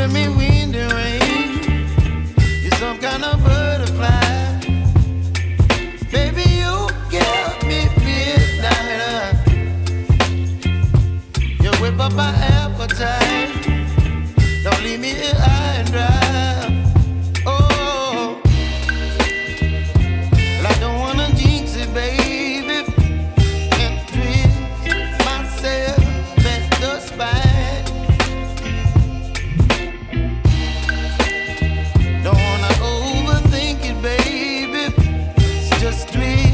giving me wind and rain. You're some kind of butterfly. Baby, you give me midnight. You whip up my appetite. Don't leave me here high and dry. Oh, well, I don't wanna jinx it, baby, and twist myself at the spine. Don't wanna overthink it, baby. It's just twist.